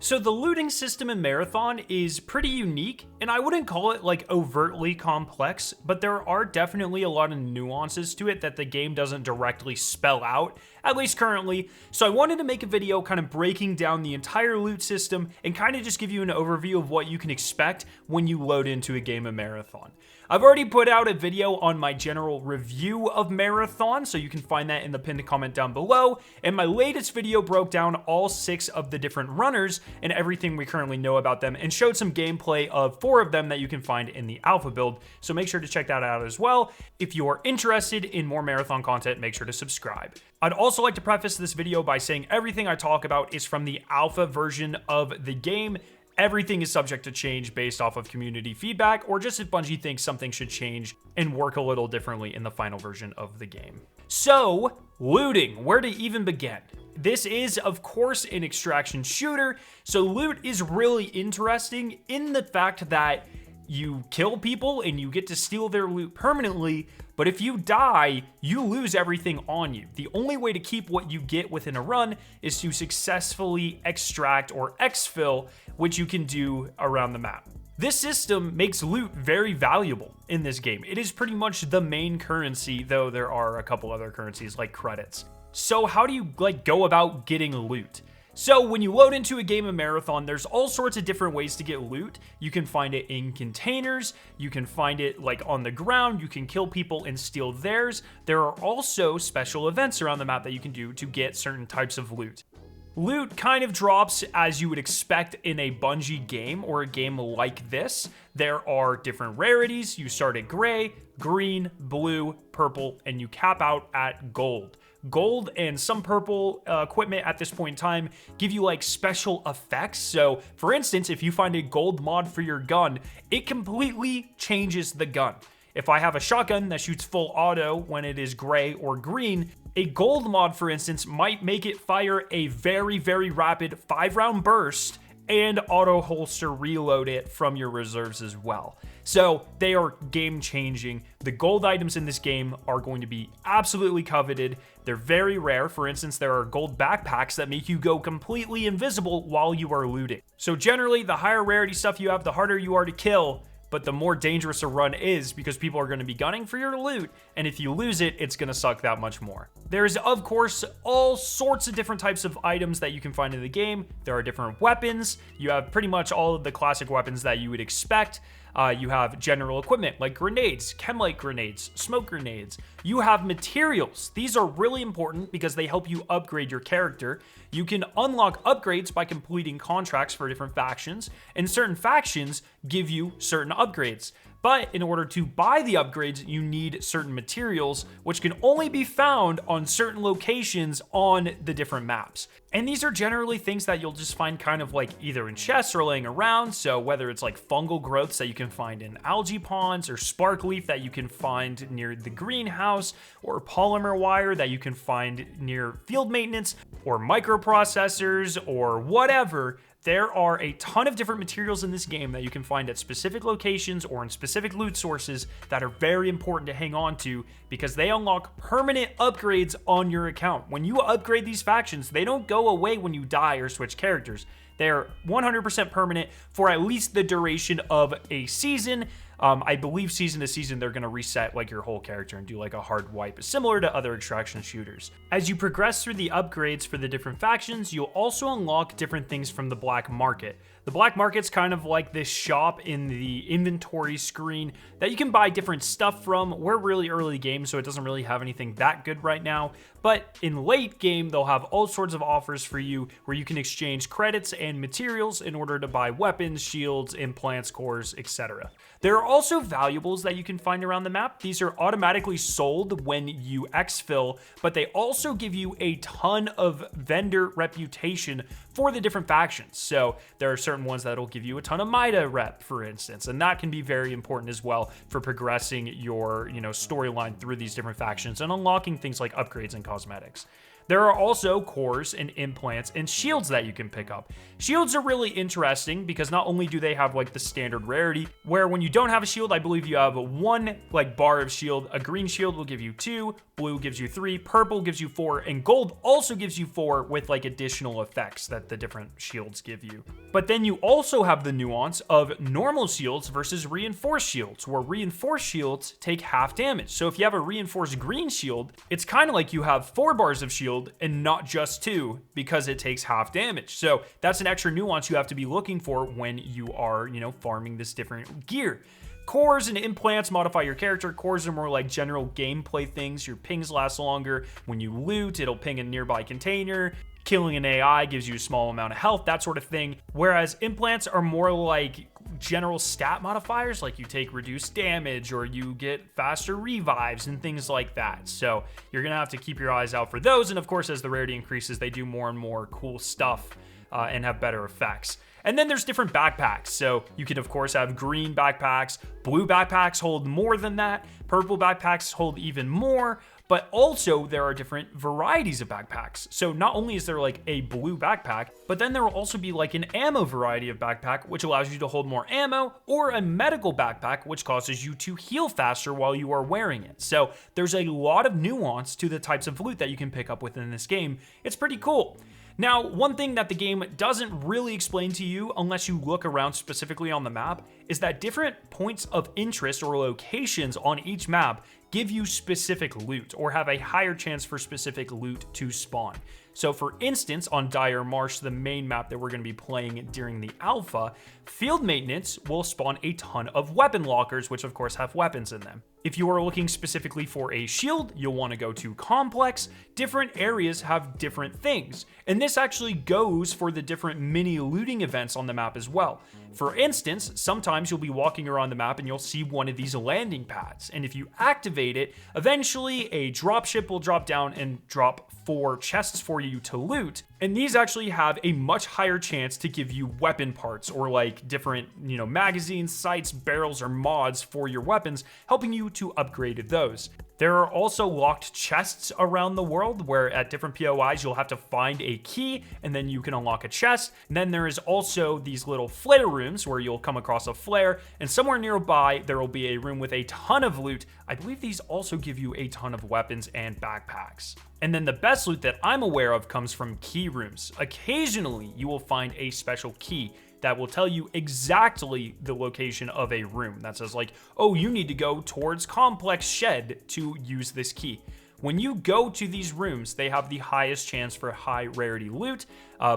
So the looting system in Marathon is pretty unique, and I wouldn't call it like overtly complex, but there are definitely a lot of nuances to it that the game doesn't directly spell out, at least currently. So I wanted to make a video kind of breaking down the entire loot system and kind of just give you an overview of what you can expect when you load into a game of Marathon. I've already put out a video on my general review of Marathon, so you can find that in the pinned comment down below. And my latest video broke down all 6 of the different runners and everything we currently know about them and showed some gameplay of 4 of them that you can find in the alpha build. So make sure to check that out as well. If you are interested in more Marathon content, make sure to subscribe. I'd also like to preface this video by saying everything I talk about is from the alpha version of the game. Everything is subject to change based off of community feedback, or just if Bungie thinks something should change and work a little differently in the final version of the game. So, looting, where to even begin? This is, of course, an extraction shooter, so loot is really interesting in the fact that you kill people and you get to steal their loot permanently, but if you die, you lose everything on you. The only way to keep what you get within a run is to successfully extract or exfil, which you can do around the map. This system makes loot very valuable in this game. It is pretty much the main currency, though there are a couple other currencies like credits. So how do you go about getting loot? So when you load into a game of Marathon, there's all sorts of different ways to get loot. You can find it in containers, you can find it like on the ground, you can kill people and steal theirs. There are also special events around the map that you can do to get certain types of loot. Loot kind of drops as you would expect in a Bungie game or a game like this. There are different rarities. You start at gray, green, blue, purple, and you cap out at gold. Gold and some purple equipment at this point in time give you like special effects. So for instance, if you find a gold mod for your gun, it completely changes the gun. If I have a shotgun that shoots full auto when it is gray or green, a gold mod, for instance, might make it fire a very, very rapid 5-round burst and auto holster reload it from your reserves as well. So they are game changing. The gold items in this game are going to be absolutely coveted. They're very rare. For instance, there are gold backpacks that make you go completely invisible while you are looting. So generally, the higher rarity stuff you have, the harder you are to kill, but the more dangerous a run is because people are going to be gunning for your loot, and if you lose it, it's going to suck that much more. There's, of course, all sorts of different types of items that you can find in the game. There are different weapons. You have pretty much all of the classic weapons that you would expect. You have general equipment like grenades, chem-light grenades, smoke grenades. You have materials. These are really important because they help you upgrade your character. You can unlock upgrades by completing contracts for different factions, and certain factions give you certain upgrades. But in order to buy the upgrades, you need certain materials, which can only be found on certain locations on the different maps. And these are generally things that you'll just find kind of like either in chests or laying around. So whether it's like fungal growths that you can find in algae ponds, or spark leaf that you can find near the greenhouse, or polymer wire that you can find near field maintenance, or microprocessors, or whatever. There are a ton of different materials in this game that you can find at specific locations or in specific loot sources that are very important to hang on to because they unlock permanent upgrades on your account. When you upgrade these factions, they don't go away when you die or switch characters. They're 100% permanent for at least the duration of a season. I believe season to season, they're going to reset like your whole character and do like a hard wipe, similar to other extraction shooters. As you progress through the upgrades for the different factions, you'll also unlock different things from the black market. The black market's kind of like this shop in the inventory screen that you can buy different stuff from. We're really early game, so it doesn't really have anything that good right now. But in late game, they'll have all sorts of offers for you where you can exchange credits and materials in order to buy weapons, shields, implants, cores, etc. There are also valuables that you can find around the map. These are automatically sold when you exfil, but they also give you a ton of vendor reputation for the different factions. So there are certain ones that'll give you a ton of Mida rep, for instance, and that can be very important as well for progressing your, storyline through these different factions and unlocking things like upgrades and cosmetics. There are also cores and implants and shields that you can pick up. Shields are really interesting because not only do they have like the standard rarity, where when you don't have a shield, I believe you have one like bar of shield. A green shield will give you 2, blue gives you 3, purple gives you 4, and gold also gives you 4 with like additional effects that the different shields give you. But then you also have the nuance of normal shields versus reinforced shields, where reinforced shields take half damage. So if you have a reinforced green shield, it's kind of like you have 4 bars of shield and not just 2 because it takes half damage. So that's an extra nuance you have to be looking for when you are, farming this different gear. Cores and implants modify your character. Cores are more like general gameplay things. Your pings last longer. When you loot, it'll ping a nearby container. Killing an AI gives you a small amount of health, that sort of thing. Whereas implants are more like general stat modifiers, like you take reduced damage or you get faster revives and things like that. So you're gonna have to keep your eyes out for those. And of course, as the rarity increases, they do more and more cool stuff and have better effects. And then there's different backpacks. So you can of course have green backpacks, blue backpacks hold more than that, purple backpacks hold even more. But also there are different varieties of backpacks. So not only is there like a blue backpack, but then there will also be like an ammo variety of backpack, which allows you to hold more ammo, or a medical backpack, which causes you to heal faster while you are wearing it. So there's a lot of nuance to the types of loot that you can pick up within this game. It's pretty cool. Now, one thing that the game doesn't really explain to you unless you look around specifically on the map is that different points of interest or locations on each map give you specific loot or have a higher chance for specific loot to spawn. So for instance, on Dire Marsh, the main map that we're going to be playing during the alpha, field maintenance will spawn a ton of weapon lockers, which of course have weapons in them. If you are looking specifically for a shield, you'll want to go to complex. Different areas have different things. And this actually goes for the different mini looting events on the map as well. For instance, sometimes you'll be walking around the map and you'll see one of these landing pads. And if you activate it, eventually a dropship will drop down and drop 4 chests for you to loot. And these actually have a much higher chance to give you weapon parts or like different, magazines, sights, barrels, or mods for your weapons, helping you to upgrade those. There are also locked chests around the world where at different POIs you'll have to find a key and then you can unlock a chest. And then there is also these little flare rooms where you'll come across a flare, and somewhere nearby there will be a room with a ton of loot. I believe these also give you a ton of weapons and backpacks. And then the best loot that I'm aware of comes from key rooms. Occasionally you will find a special key that will tell you exactly the location of a room that says like, oh, you need to go towards complex shed to use this key. When you go to these rooms, they have the highest chance for high rarity loot.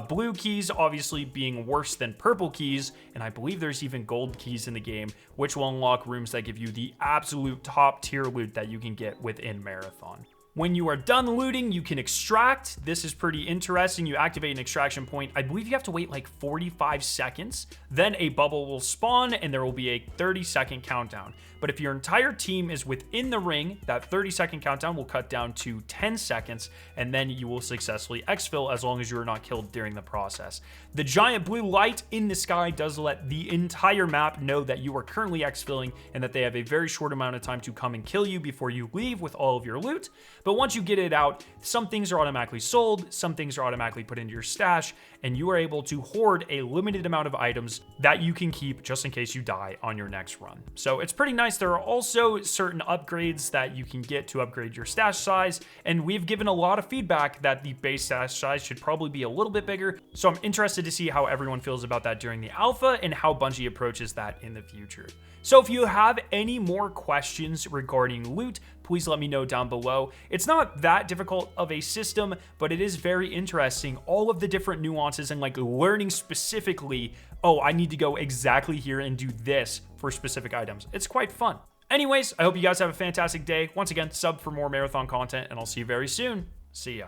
Blue keys obviously being worse than purple keys, and I believe there's even gold keys in the game, which will unlock rooms that give you the absolute top tier loot that you can get within Marathon. When you are done looting, you can extract. This is pretty interesting. You activate an extraction point. I believe you have to wait like 45 seconds. Then a bubble will spawn and there will be a 30-second countdown. But if your entire team is within the ring, that 30-second countdown will cut down to 10 seconds, and then you will successfully exfil as long as you are not killed during the process. The giant blue light in the sky does let the entire map know that you are currently exfilling and that they have a very short amount of time to come and kill you before you leave with all of your loot. But once you get it out, some things are automatically sold, some things are automatically put into your stash, and you are able to hoard a limited amount of items that you can keep just in case you die on your next run. So it's pretty nice. There are also certain upgrades that you can get to upgrade your stash size, and we've given a lot of feedback that the base stash size should probably be a little bit bigger. So I'm interested to see how everyone feels about that during the alpha and how Bungie approaches that in the future. So if you have any more questions regarding loot, please let me know down below. It's not that difficult of a system, but it is very interesting. All of the different nuances and like learning specifically, oh, I need to go exactly here and do this for specific items. It's quite fun. Anyways, I hope you guys have a fantastic day. Once again, sub for more Marathon content, and I'll see you very soon. See ya.